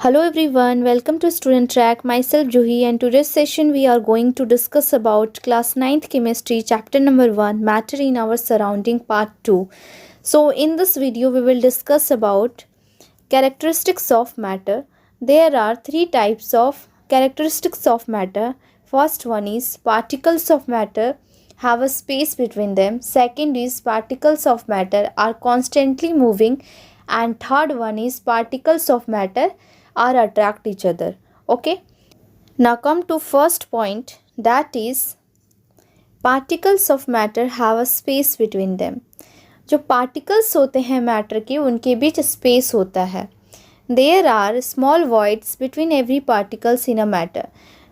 Hello everyone, welcome to Student Track. Myself Juhi, and today's session we are going to discuss about class 9th chemistry chapter number 1 matter in our surrounding part 2. So in this video we will discuss about characteristics of matter. There are three types of characteristics of matter. First one is particles of matter have a space between them. Second is particles of matter are constantly moving, and third one is particles of matter are attract each other. Okay, now come to first point, that is particles of matter have a space between them. जो particles होते हैं matter के उनके बीच space होता है. There are small voids between every particles in a matter.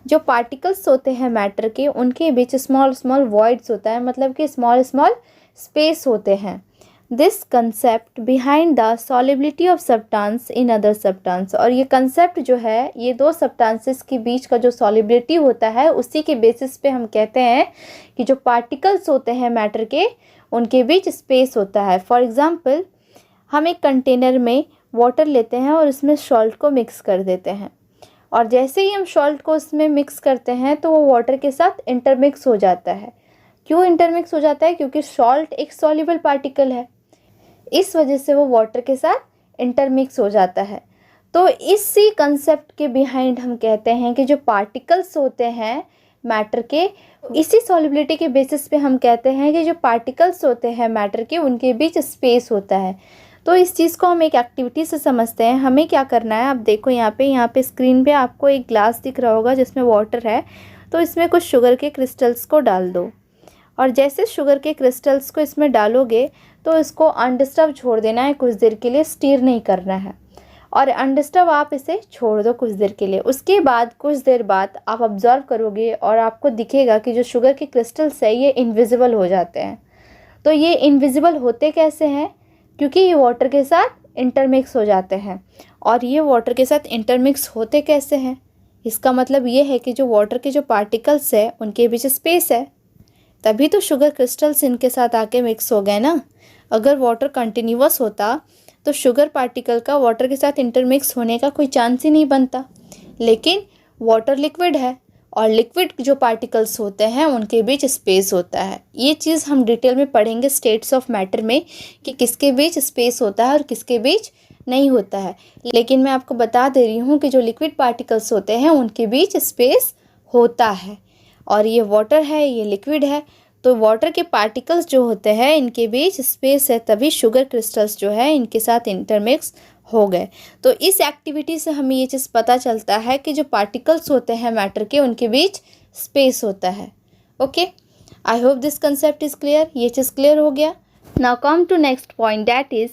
जो particles होते हैं मैटर के उनके बीच स्मॉल स्मॉल वॉइड्स होता है, मतलब कि स्मॉल स्मॉल स्पेस होते हैं. This concept behind the solubility of substance in other substance. और ये कंसेप्ट जो है ये दो सब्सटेंसेस के बीच का जो सॉलिबिलिटी होता है उसी के बेसिस पे हम कहते हैं कि जो पार्टिकल्स होते हैं मैटर के उनके बीच स्पेस होता है. फॉर एग्ज़ाम्पल, हम एक कंटेनर में वाटर लेते हैं और उसमें सॉल्ट को मिक्स कर देते हैं, और जैसे ही हम सॉल्ट को उसमें मिक्स करते हैं तो वो वाटर के साथ इंटरमिक्स हो जाता है. क्यों इंटरमिक्स हो जाता है? क्योंकि सॉल्ट एक सॉल्युबल पार्टिकल है, इस वजह से वो वाटर के साथ इंटरमिक्स हो जाता है. तो इसी कंसेप्ट के बिहाइंड हम कहते हैं कि जो पार्टिकल्स होते हैं मैटर के, इसी सॉलिबिलिटी के बेसिस पे हम कहते हैं कि जो पार्टिकल्स होते हैं मैटर के उनके बीच स्पेस होता है. तो इस चीज़ को हम एक एक्टिविटी से समझते हैं. हमें क्या करना है, आप देखो यहाँ पे स्क्रीन पे आपको एक ग्लास दिख रहा होगा जिसमें वाटर है. तो इसमें कुछ शुगर के क्रिस्टल्स को डाल दो, और जैसे शुगर के क्रिस्टल्स को इसमें डालोगे तो इसको अनडिस्टर्ब छोड़ देना है कुछ देर के लिए, स्टीर नहीं करना है. और अनडिस्टर्ब आप इसे छोड़ दो कुछ देर के लिए. उसके बाद कुछ देर बाद आप ऑब्जर्व करोगे और आपको दिखेगा कि जो शुगर के क्रिस्टल्स है ये इनविजिबल हो जाते हैं. तो ये इनविजिबल होते कैसे हैं? क्योंकि ये वाटर के साथ इंटरमिक्स हो जाते हैं. और ये वाटर के साथ इंटरमिक्स होते कैसे हैं? इसका मतलब ये है कि जो वाटर के जो पार्टिकल्स है उनके बीच स्पेस है, तभी तो शुगर क्रिस्टल्स इनके साथ आके मिक्स हो गए ना. अगर वाटर कंटिन्यूअस होता तो शुगर पार्टिकल का वाटर के साथ इंटरमिक्स होने का कोई चांस ही नहीं बनता. लेकिन वाटर लिक्विड है, और लिक्विड जो पार्टिकल्स होते हैं उनके बीच स्पेस होता है. ये चीज़ हम डिटेल में पढ़ेंगे स्टेट्स ऑफ मैटर में कि किसके बीच स्पेस होता है और किसके बीच नहीं होता है. लेकिन मैं आपको बता दे रही हूँ कि जो लिक्विड पार्टिकल्स होते हैं उनके बीच स्पेस होता है, और ये वाटर है, ये लिक्विड है. तो वाटर के पार्टिकल्स जो होते हैं इनके बीच स्पेस है, तभी शुगर क्रिस्टल्स जो है इनके साथ इंटरमिक्स हो गए. तो इस एक्टिविटी से हमें ये चीज़ पता चलता है कि जो पार्टिकल्स होते हैं मैटर के उनके बीच स्पेस होता है. Okay, I hope this concept is clear. ये चीज़ क्लियर हो गया. Now come to next point, that is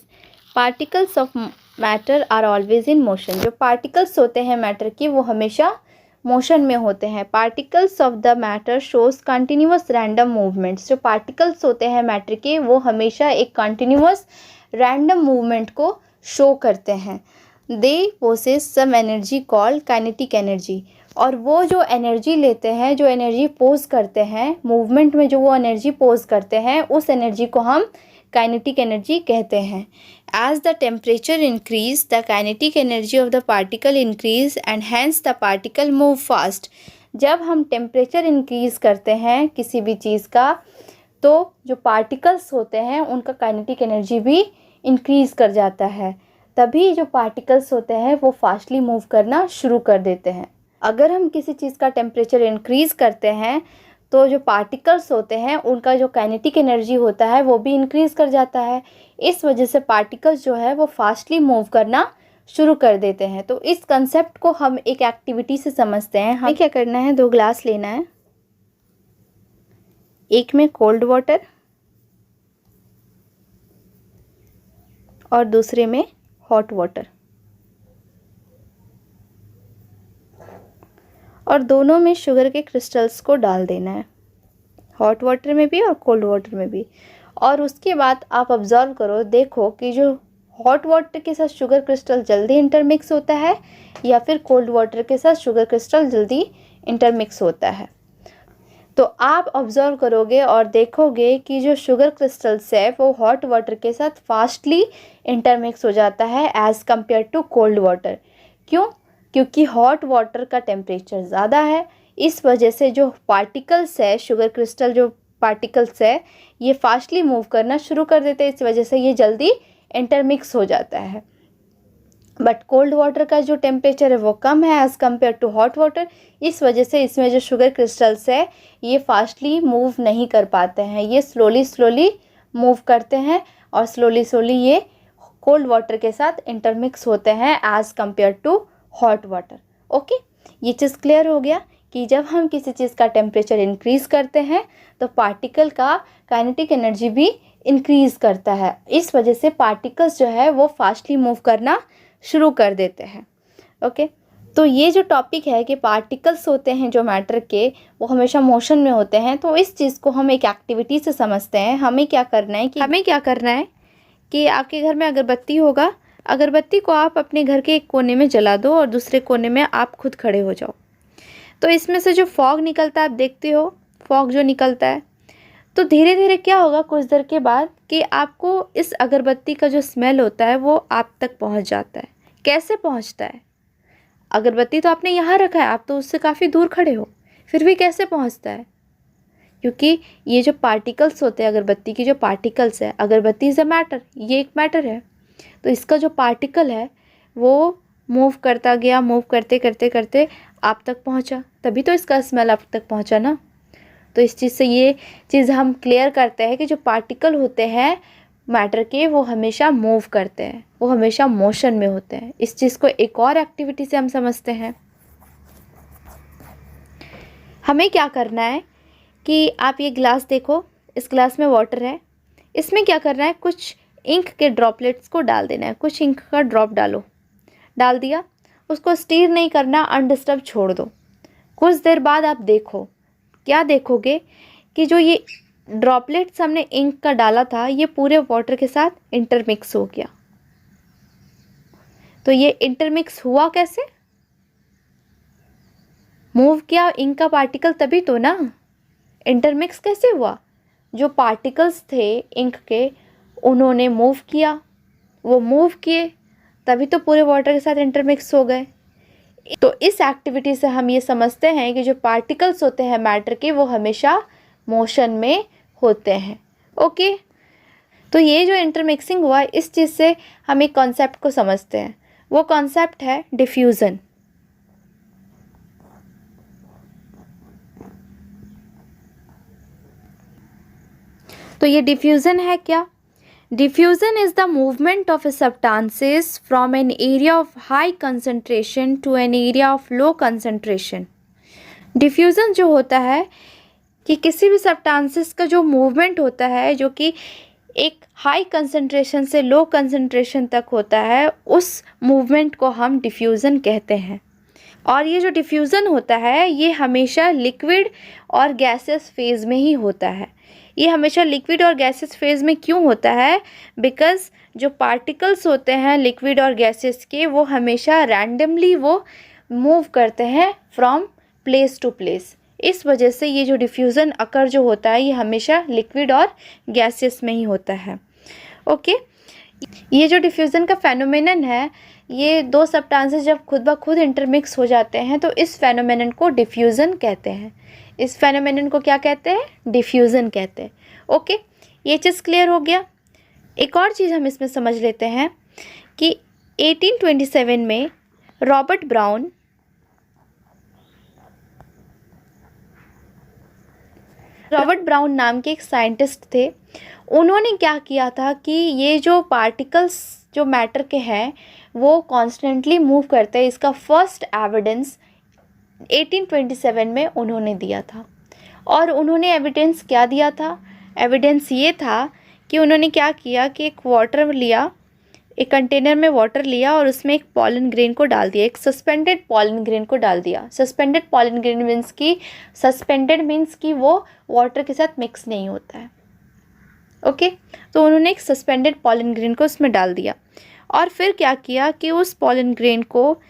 particles of matter are always in motion. जो पार्टिकल्स होते हैं मैटर की वो हमेशा मोशन में होते हैं. Particles of the matter shows continuous random movements. जो पार्टिकल्स होते हैं मैटर के वो हमेशा एक कंटिन्यूअस रैंडम मूवमेंट को शो करते हैं. They possess some energy called kinetic energy. और वो जो एनर्जी लेते हैं, जो एनर्जी पोज करते हैं मूवमेंट में, जो वो एनर्जी पोज करते हैं उस एनर्जी को हम काइनेटिक एनर्जी कहते हैं. As the temperature increase, the kinetic energy of the particle increase and hence the particle move fast. जब हम टेम्परेचर इंक्रीज़ करते हैं किसी भी चीज़ का तो जो पार्टिकल्स होते हैं उनका काइनेटिक एनर्जी भी इंक्रीज़ कर जाता है, तभी जो पार्टिकल्स होते हैं वो फास्टली मूव करना शुरू कर देते हैं. अगर हम किसी चीज़ का टेम्परेचर इंक्रीज़ करते हैं तो जो पार्टिकल्स होते हैं उनका जो काइनेटिक एनर्जी होता है वो भी इंक्रीज़ कर जाता है. इस वजह से पार्टिकल्स जो है वो फास्टली मूव करना शुरू कर देते हैं. तो इस कंसेप्ट को हम एक एक्टिविटी से समझते हैं. हमें क्या करना है, 2 ग्लास लेना है, एक में कोल्ड वाटर और दूसरे में हॉट वाटर, और दोनों में शुगर के क्रिस्टल्स को डाल देना है, हॉट वाटर में भी और कोल्ड वाटर में भी. और उसके बाद आप ऑब्जर्व करो, देखो कि जो हॉट वाटर के साथ शुगर क्रिस्टल जल्दी इंटरमिक्स होता है या फिर कोल्ड वाटर के साथ शुगर क्रिस्टल जल्दी इंटरमिक्स होता है. तो आप ऑब्जर्व करोगे और देखोगे कि जो शुगर क्रिस्टल्स है वो हॉट वाटर के साथ फास्टली इंटरमिक्स हो जाता है as compare to cold water. क्यों? क्योंकि हॉट वाटर का टेम्परेचर ज़्यादा है, इस वजह से जो पार्टिकल्स है, शुगर क्रिस्टल जो पार्टिकल्स है, ये फास्टली मूव करना शुरू कर देते हैं, इस वजह से ये जल्दी इंटरमिक्स हो जाता है। बट कोल्ड वाटर का जो टेम्परेचर है वो कम है as compare to hot water, इस वजह से इसमें जो शुगर क्रिस्टल्स है ये फास्टली मूव नहीं कर पाते हैं, ये स्लोली मूव करते हैं और स्लोली ये कोल्ड वाटर के साथ इंटरमिक्स होते हैं as compare to hot water. Okay, ये चीज़ क्लियर हो गया कि जब हम किसी चीज़ का टेम्परेचर इंक्रीज़ करते हैं तो पार्टिकल का काइनेटिक एनर्जी भी इंक्रीज़ करता है, इस वजह से पार्टिकल्स जो है वो फास्टली मूव करना शुरू कर देते हैं। ओके, तो ये जो टॉपिक है कि पार्टिकल्स होते हैं जो मैटर के, वो हमेशा मोशन में होते हैं, तो इस चीज़ को हम एक एक्टिविटी से समझते हैं। हमें क्या करना है कि आपके घर में अगरबत्ती होगा, अगरबत्ती को आप अपने घर के एक कोने में जला दो और दूसरे कोने में आप खुद खड़े हो जाओ। तो इसमें से जो फॉग निकलता है, आप देखते हो फॉग जो निकलता है, तो धीरे धीरे क्या होगा कुछ देर के बाद कि आपको इस अगरबत्ती का जो स्मेल होता है वो आप तक पहुंच जाता है। कैसे पहुंचता है? अगरबत्ती तो आपने यहाँ रखा है, आप तो उससे काफ़ी दूर खड़े हो, फिर भी कैसे पहुंचता है? क्योंकि ये जो पार्टिकल्स होते हैं, अगरबत्ती की जो पार्टिकल्स है, अगरबत्ती इज़ अ मैटर, ये एक मैटर है, तो इसका जो पार्टिकल है वो मूव करता गया, मूव करते करते करते आप तक पहुंचा, तभी तो इसका स्मेल आप तक पहुंचा ना। तो इस चीज़ से ये चीज़ हम क्लियर करते हैं कि जो पार्टिकल होते हैं मैटर के वो हमेशा मूव करते हैं, वो हमेशा मोशन में होते हैं। इस चीज़ को एक और एक्टिविटी से हम समझते हैं। हमें क्या करना है कि आप ये ग्लास देखो, इस ग्लास में वाटर है, इसमें क्या करना है, कुछ इंक के ड्रॉपलेट्स को डाल देना है, कुछ इंक का ड्रॉप डाल दिया, उसको स्टीर नहीं करना, अनडिस्टर्ब छोड़ दो। कुछ देर बाद आप देखो, क्या देखोगे कि जो ये ड्रॉपलेट्स हमने इंक का डाला था ये पूरे वाटर के साथ इंटरमिक्स हो गया। तो ये इंटरमिक्स हुआ कैसे? मूव किया इंक का पार्टिकल तभी तो ना। इंटरमिक्स कैसे हुआ? जो पार्टिकल्स थे इंक के उन्होंने मूव किया, वो मूव किए तभी तो पूरे वाटर के साथ इंटरमिक्स हो गए। तो इस एक्टिविटी से हम ये समझते हैं कि जो पार्टिकल्स होते हैं मैटर के वो हमेशा मोशन में होते हैं। ओके, तो ये जो इंटरमिक्सिंग हुआ इस चीज़ से हम एक कॉन्सेप्ट को समझते हैं, वो कॉन्सेप्ट है डिफ्यूज़न। तो ये डिफ्यूज़न है क्या? Diffusion is the movement of substances from an area of high concentration to an area of low concentration. Diffusion जो होता है कि किसी भी सब्सटेंसेस का जो मूवमेंट होता है जो कि एक हाई कंसंट्रेशन से लो कंसंट्रेशन तक होता है, उस मूवमेंट को हम डिफ्यूज़न कहते हैं। और ये जो डिफ्यूज़न होता है ये हमेशा लिक्विड और गैसेस फेज़ में ही होता है। ये हमेशा लिक्विड और गैसेस फेज़ में क्यों होता है? बिकॉज़ जो पार्टिकल्स होते हैं लिक्विड और गैसेस के वो हमेशा रैंडमली वो मूव करते हैं फ्रॉम प्लेस टू प्लेस, इस वजह से ये जो डिफ्यूज़न अकर जो होता है ये हमेशा लिक्विड और गैसेस में ही होता है। ओके, ये जो डिफ्यूज़न का फेनोमेनन है, ये दो सब्सटेंसेस जब खुद ब खुद इंटरमिक्स हो जाते हैं तो इस फेनोमेनन को डिफ्यूज़न कहते हैं। इस फेनोमेनन को क्या कहते हैं? डिफ्यूज़न कहते हैं। ओके, ये चीज़ क्लियर हो गया। एक और चीज़ हम इसमें समझ लेते हैं कि 1827 में रॉबर्ट ब्राउन नाम के एक साइंटिस्ट थे। उन्होंने क्या किया था कि ये जो पार्टिकल्स जो मैटर के हैं वो कॉन्स्टेंटली मूव करते हैं, इसका फर्स्ट एविडेंस 1827 में उन्होंने दिया था। और उन्होंने एविडेंस क्या दिया था? एविडेंस ये था कि उन्होंने क्या किया कि एक वाटर लिया, एक कंटेनर में वाटर लिया और उसमें एक पॉलन ग्रेन को डाल दिया, एक सस्पेंडेड पॉलन ग्रेन को डाल दिया। सस्पेंडेड पॉलन ग्रेन मीन्स कि वो वाटर के साथ मिक्स नहीं होता है। ओके, तो उन्होंने एक सस्पेंडेड पॉलन ग्रेन को उसमें डाल दिया और फिर क्या किया कि उस पॉलन ग्रेन को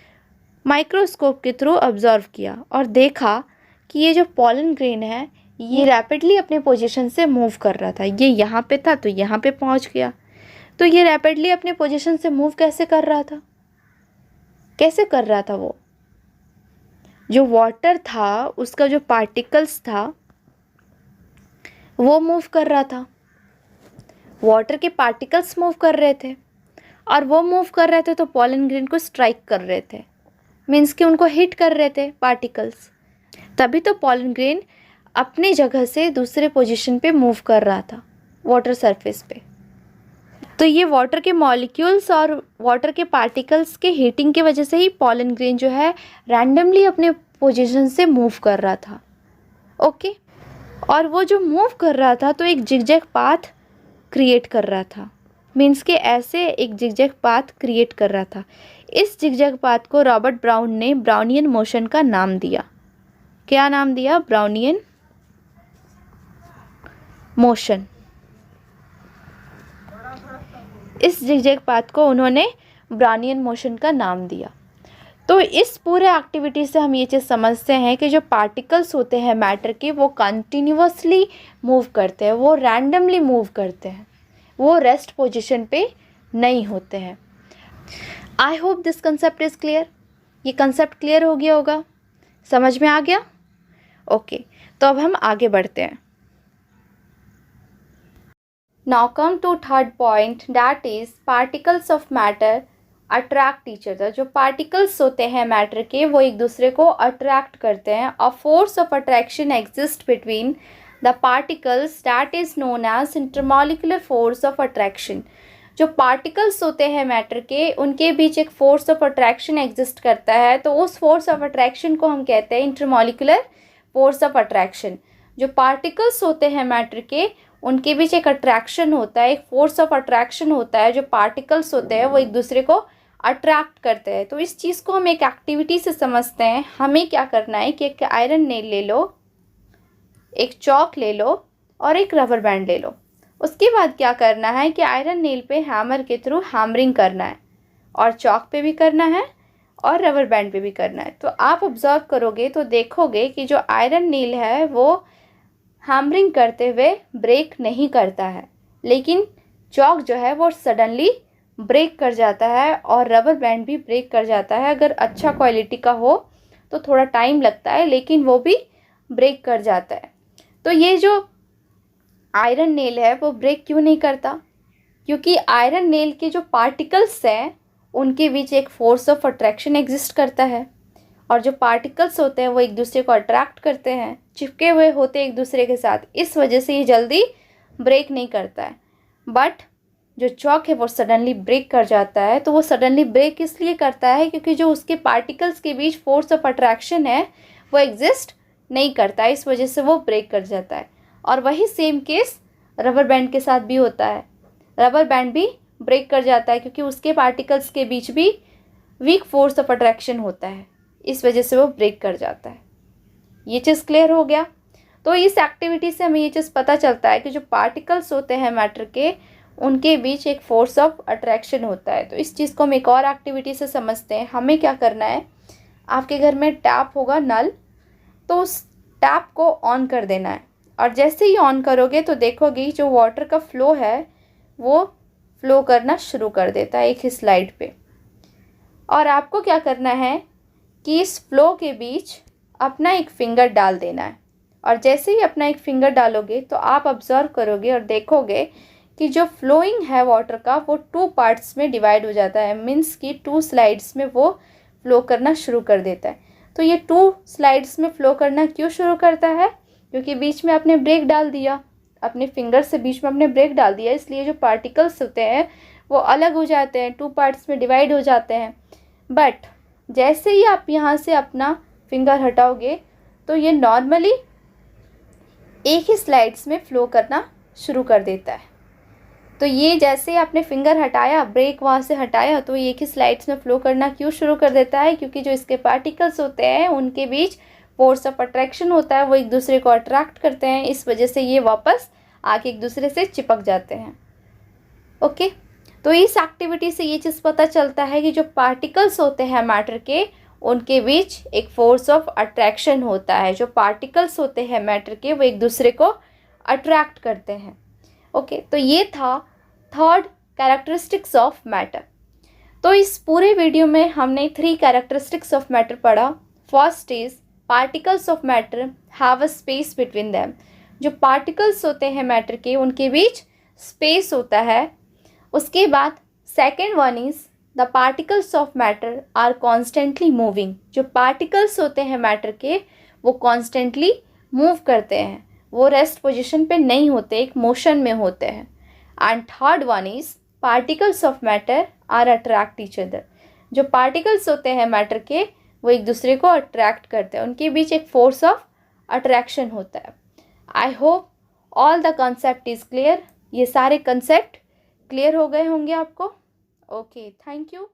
माइक्रोस्कोप के थ्रू ऑब्जर्व किया और देखा कि ये जो पॉलन ग्रेन है ये रैपिडली अपने पोजीशन से मूव कर रहा था। ये यहाँ पे था तो यहाँ पे पहुँच गया। तो ये रैपिडली अपने पोजीशन से मूव कैसे कर रहा था? वो जो वाटर था उसका जो पार्टिकल्स था वो मूव कर रहा था, वाटर के पार्टिकल्स मूव कर रहे थे, और वो मूव कर रहे थे तो पॉलन ग्रेन को स्ट्राइक कर रहे थे, मीन्स कि उनको हिट कर रहे थे पार्टिकल्स, तभी तो पॉलन ग्रेन अपनी जगह से दूसरे पोजीशन पे मूव कर रहा था वाटर सरफेस पे। तो ये वाटर के मॉलिक्यूल्स और वाटर के पार्टिकल्स के हीटिंग की वजह से ही पॉलन ग्रेन जो है रैंडमली अपने पोजीशन से मूव कर रहा था। ओके, और वो जो मूव कर रहा था तो एक जिगजैग पाथ क्रिएट कर रहा था, मीन्स कि ऐसे एक जिगजैग पाथ क्रिएट कर रहा था। इस जिगजैग पाथ को रॉबर्ट ब्राउन ने ब्राउनियन मोशन का नाम दिया। क्या नाम दिया? Brownian motion. इस जिगजैग पाथ को उन्होंने ब्राउनियन मोशन का नाम दिया। तो इस पूरे एक्टिविटी से हम ये चीज़ समझते हैं कि जो पार्टिकल्स होते हैं मैटर के वो कंटिन्यूअसली मूव करते हैं, वो रैंडमली मूव करते हैं, वो रेस्ट पोजीशन पे नहीं होते हैं। आई hope this concept is clear. ये कंसेप्ट क्लियर हो गया होगा, समझ में आ गया? ओके, तो अब हम आगे बढ़ते हैं। Now come to third point, that is particles of matter attract each other. जो पार्टिकल्स होते हैं मैटर के वो एक दूसरे को अट्रैक्ट करते हैं। A force of attraction exist between the particles that is known as intermolecular force of attraction. जो पार्टिकल्स होते हैं मैटर के उनके बीच एक फोर्स ऑफ अट्रैक्शन एग्जिस्ट करता है, तो उस फोर्स ऑफ अट्रैक्शन को हम कहते हैं इंटरमॉलिक्यूलर फोर्स ऑफ अट्रैक्शन। जो पार्टिकल्स होते हैं मैटर के उनके बीच एक अट्रैक्शन होता है, एक फोर्स ऑफ अट्रैक्शन होता है। जो पार्टिकल्स होते हैं वो एक दूसरे को अट्रैक्ट करते हैं। तो इस चीज़ को हम एक एक्टिविटी से समझते हैं। हमें क्या करना है कि एक आयरन नेल ले लो, एक चॉक ले लो और एक रबर बैंड ले लो। उसके बाद क्या करना है कि आयरन नेल पे हैमर के थ्रू हैमरिंग करना है, और चॉक पे भी करना है और रबर बैंड पे भी करना है। तो आप ऑब्जर्व करोगे तो देखोगे कि जो आयरन नेल है वो हैमरिंग करते हुए ब्रेक नहीं करता है, लेकिन चॉक जो है वो सडनली ब्रेक कर जाता है, और रबर बैंड भी ब्रेक कर जाता है। अगर अच्छा क्वालिटी का हो तो थोड़ा टाइम लगता है, लेकिन वो भी ब्रेक कर जाता है। तो ये जो आयरन नेल है वो ब्रेक क्यों नहीं करता? क्योंकि आयरन नेल के जो पार्टिकल्स हैं उनके बीच एक फोर्स ऑफ अट्रैक्शन एग्जिस्ट करता है, और जो पार्टिकल्स होते हैं वो एक दूसरे को अट्रैक्ट करते हैं, चिपके हुए होते हैं एक दूसरे के साथ। इस वजह से ये जल्दी ब्रेक नहीं करता है। बट जो चॉक है वो सडनली ब्रेक कर जाता है। तो वो सडनली ब्रेक इसलिए करता है क्योंकि जो उसके पार्टिकल्स के बीच फोर्स ऑफ अट्रैक्शन है वो एग्जिस्ट नहीं करता, इस वजह से वो ब्रेक कर जाता है। और वही सेम केस रबर बैंड के साथ भी होता है। रबर बैंड भी ब्रेक कर जाता है क्योंकि उसके पार्टिकल्स के बीच भी वीक फोर्स ऑफ अट्रैक्शन होता है, इस वजह से वो ब्रेक कर जाता है। ये चीज़ क्लियर हो गया? तो इस एक्टिविटी से हमें ये चीज़ पता चलता है कि जो पार्टिकल्स होते हैं मैटर के उनके बीच एक फोर्स ऑफ अट्रैक्शन होता है। तो इस चीज़ को हम एक और एक्टिविटी से समझते हैं। हमें क्या करना है, आपके घर में टैप होगा, नल, तो उस टैप को ऑन कर देना है, और जैसे ही ऑन करोगे तो देखोगे जो वाटर का फ्लो है वो फ्लो करना शुरू कर देता है एक ही स्लाइड पे। और आपको क्या करना है कि इस फ्लो के बीच अपना एक फिंगर डाल देना है, और जैसे ही अपना एक फिंगर डालोगे तो आप ऑब्जर्व करोगे और देखोगे कि जो फ्लोइंग है वाटर का वो 2 पार्ट्स में डिवाइड हो जाता है, मीन्स कि 2 स्लाइड्स में वो फ्लो करना शुरू कर देता है। तो ये 2 स्लाइड्स में फ्लो करना क्यों शुरू करता है? क्योंकि बीच में आपने ब्रेक डाल दिया, अपने फिंगर से बीच में आपने ब्रेक डाल दिया, इसलिए जो पार्टिकल्स होते हैं वो अलग हो जाते हैं, 2 पार्ट्स में डिवाइड हो जाते हैं। बट जैसे ही आप यहाँ से अपना फिंगर हटाओगे तो ये नॉर्मली एक ही स्लाइड्स में फ्लो करना शुरू कर देता है। तो ये जैसे आपने फिंगर हटाया, ब्रेक वहाँ से हटाया, तो ये एक ही स्लाइड्स में फ्लो करना क्यों शुरू कर देता है? क्योंकि जो इसके पार्टिकल्स होते हैं उनके बीच फोर्स ऑफ अट्रैक्शन होता है, वो एक दूसरे को अट्रैक्ट करते हैं, इस वजह से ये वापस आके एक दूसरे से चिपक जाते हैं। ओके, तो इस एक्टिविटी से ये चीज़ पता चलता है कि जो पार्टिकल्स होते हैं मैटर के उनके बीच एक फोर्स ऑफ अट्रैक्शन होता है। जो पार्टिकल्स होते हैं मैटर के वो एक दूसरे को अट्रैक्ट करते हैं। ओके, तो ये था थर्ड कैरेक्टरिस्टिक्स ऑफ मैटर। तो इस पूरे वीडियो में हमने 3 कैरेक्टरिस्टिक्स ऑफ मैटर पढ़ा। First is particles of matter have a space between them. जो पार्टिकल्स होते हैं मैटर के, उनके बीच स्पेस होता है। उसके बाद second one is the particles of matter are constantly moving. जो पार्टिकल्स होते हैं मैटर के, वो कॉन्स्टेंटली मूव करते हैं, वो रेस्ट पोजिशन पे नहीं होते, एक मोशन में होते हैं। And third one is particles of matter are attract each other. जो पार्टिकल्स होते हैं मैटर के, वो एक दूसरे को अट्रैक्ट करते हैं, उनके बीच एक फोर्स ऑफ अट्रैक्शन होता है। I hope all the concept is clear. ये सारे कंसेप्ट क्लियर हो गए होंगे आपको। Okay, thank you.